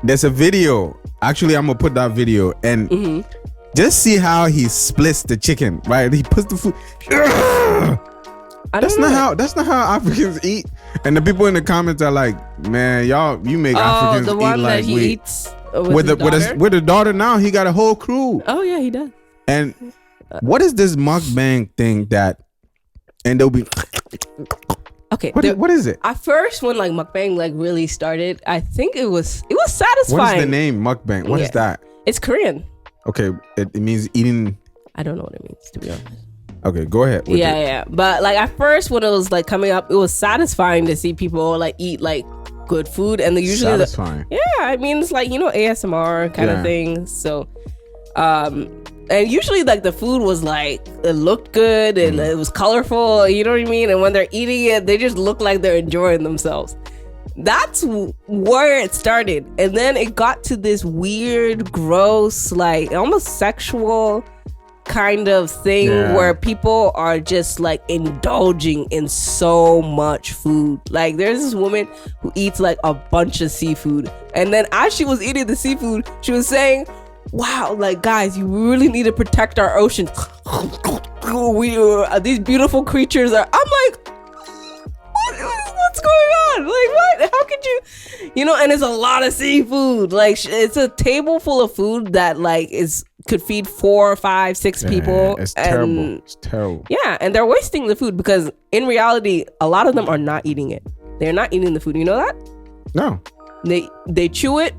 There's a video. Actually, I'm gonna put that video and just see how he splits the chicken. Right, he puts the food. That's not how Africans eat. And the people in the comments are like, "Man, you make Africans the one eat that like he we." eats with the daughter now, he got a whole crew. Oh yeah, he does. And what is this mukbang thing that? And they'll be. Okay, what is it? At first, when like mukbang like really started, I think it was satisfying. What is the name mukbang? What is that? It's Korean. Okay, it means eating. I don't know what it means, to be honest. Okay, go ahead. Yeah. But like at first, when it was like coming up, it was satisfying to see people like eat like good food, and they usually satisfying. I mean, it's like, you know, ASMR kind of thing. So, and usually like the food was like, it looked good and it was colorful, you know what I mean? And when they're eating it, they just look like they're enjoying themselves. That's where it started. And then it got to this weird, gross, like almost sexual kind of thing where people are just like indulging in so much food. Like there's this woman who eats like a bunch of seafood, and then as she was eating the seafood, she was saying, wow, like guys, you really need to protect our oceans. These beautiful creatures are. I'm like, what's going on? Like, what? How could you know? And it's a lot of seafood. Like, it's a table full of food that like could feed 4, 5, 6 people. It's terrible. It's terrible. Yeah, and they're wasting the food because in reality, a lot of them are not eating it. They're not eating the food. You know that? No. They chew it,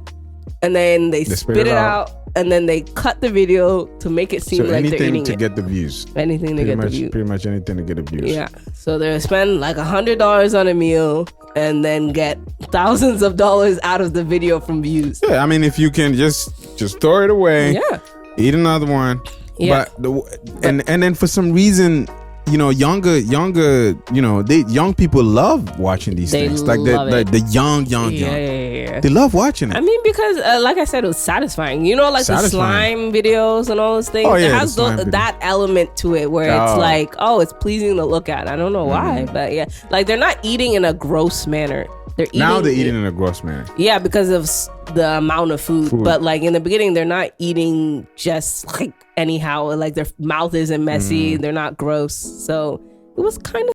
and then they spit it out, and then they cut the video to make it seem like they're eating it. Anything to get the views. Anything to get the views. Pretty much anything to get the views. Yeah. So they spend like $100 on a meal and then get thousands of dollars out of the video from views. Yeah, I mean, if you can just throw it away. Yeah. Eat another one. Yeah. And then for some reason, you know, younger, you know, young people love watching these things. Like the young. Yeah. They love watching it. I mean, because like I said, it was satisfying. You know, like the slime videos and all those things. Oh, yeah, it has that element to it where it's like, oh, it's pleasing to look at. I don't know why, but yeah, like they're not eating in a gross manner. They're eating in a gross manner. Yeah, because of the amount of food. But like in the beginning, they're not eating just like anyhow. Like their mouth isn't messy. They're not gross. So it was kind of.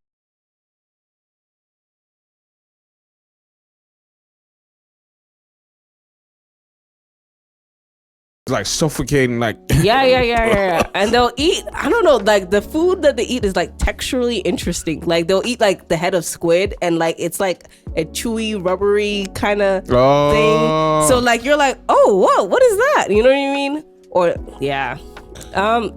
Like suffocating, like yeah. And they'll eat, I don't know, like the food that they eat is like texturally interesting. Like they'll eat like the head of squid, and like it's like a chewy, rubbery kind of thing. So like you're like, oh, whoa, what is that? You know what I mean? Or yeah. I mean,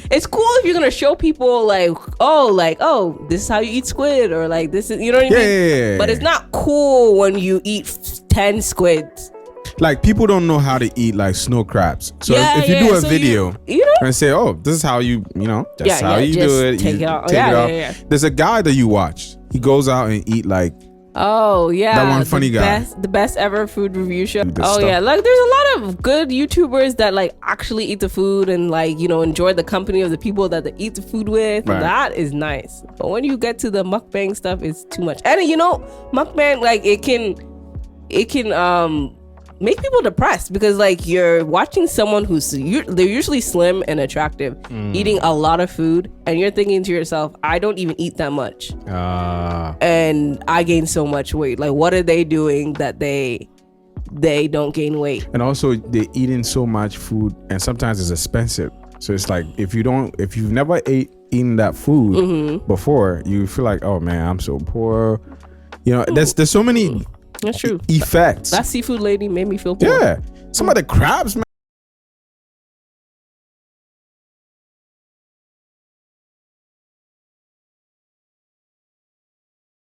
it's cool if you're gonna show people like, oh, this is how you eat squid, or like this is, you know what I mean? Yeah. But it's not cool when you eat 10 squids. Like people don't know how to eat like snow crabs. So if you do a video and say, oh, this is how you know, that's how you do it. Take it off. There's a guy that you watch. He goes out and eat like. Oh yeah, that one funny guy. The best ever food review show. Yeah, like there's a lot of good YouTubers that like actually eat the food and like, you know, enjoy the company of the people that they eat the food with. Right. That is nice. But when you get to the mukbang stuff, it's too much. And you know, mukbang, like it can make people depressed because like you're watching someone they're usually slim and attractive eating a lot of food, and you're thinking to yourself, I don't even eat that much and I gain so much weight. Like what are they doing that they don't gain weight? And also they're eating so much food, and sometimes it's expensive. So it's like if you've never eaten that food before, you feel like, oh man, I'm so poor. You know, there's so many that's true. Effects. That seafood lady made me feel poor. Yeah. Some of the crabs, man.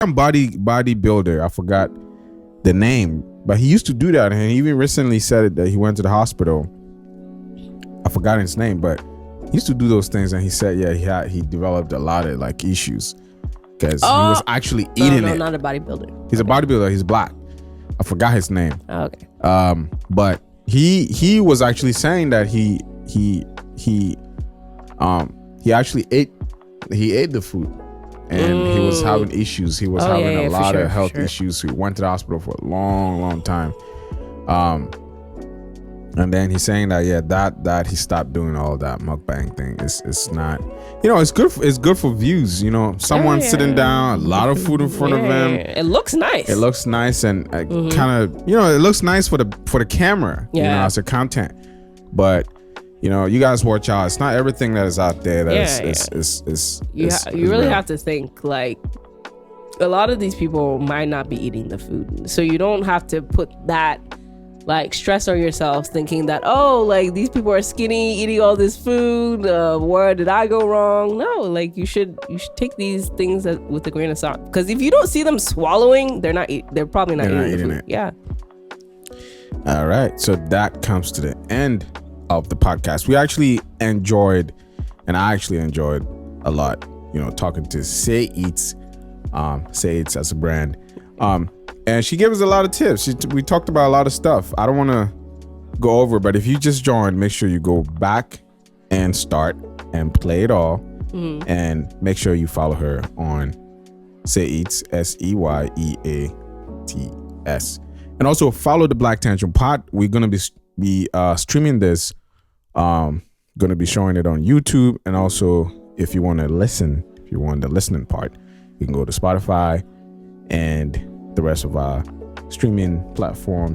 Bodybuilder. I forgot the name, but he used to do that, and he even recently said that he went to the hospital. I forgot his name, but he used to do those things, and he said, he developed a lot of like issues. Because he was actually eating it. Not a bodybuilder. He's a bodybuilder. He's black. I forgot his name. Oh, okay. But he was actually saying that he actually ate the food, and he was having issues. He was having a lot of health sure. issues. He went to the hospital for a long time. And then he's saying that that he stopped doing all that mukbang thing. It's not, it's good for views. Someone sitting down, a lot of food in front of him. It looks nice. It looks nice and kind of, it looks nice for the camera, as a content. But you guys watch out. It's not everything that is out there that is you really have to think, like, a lot of these people might not be eating the food, so you don't have to put that like stress on yourself thinking that, like, these people are skinny eating all this food, where did I go wrong? No, like, you should take these things with a grain of salt, because if you don't see them swallowing, they're probably not eating it. Yeah. All right, so that comes to the end of the podcast. I actually enjoyed a lot, talking to Say Eats as a brand, and she gave us a lot of tips. We talked about a lot of stuff. I don't want to go over, but if you just joined, make sure you go back and start and play it all, and make sure you follow her on Say Eats, SEYEATS, and also follow the Black Tantrum Pod. We're gonna be streaming this, gonna be showing it on YouTube, and also if you want the listening part, you can go to Spotify and the rest of our streaming platforms.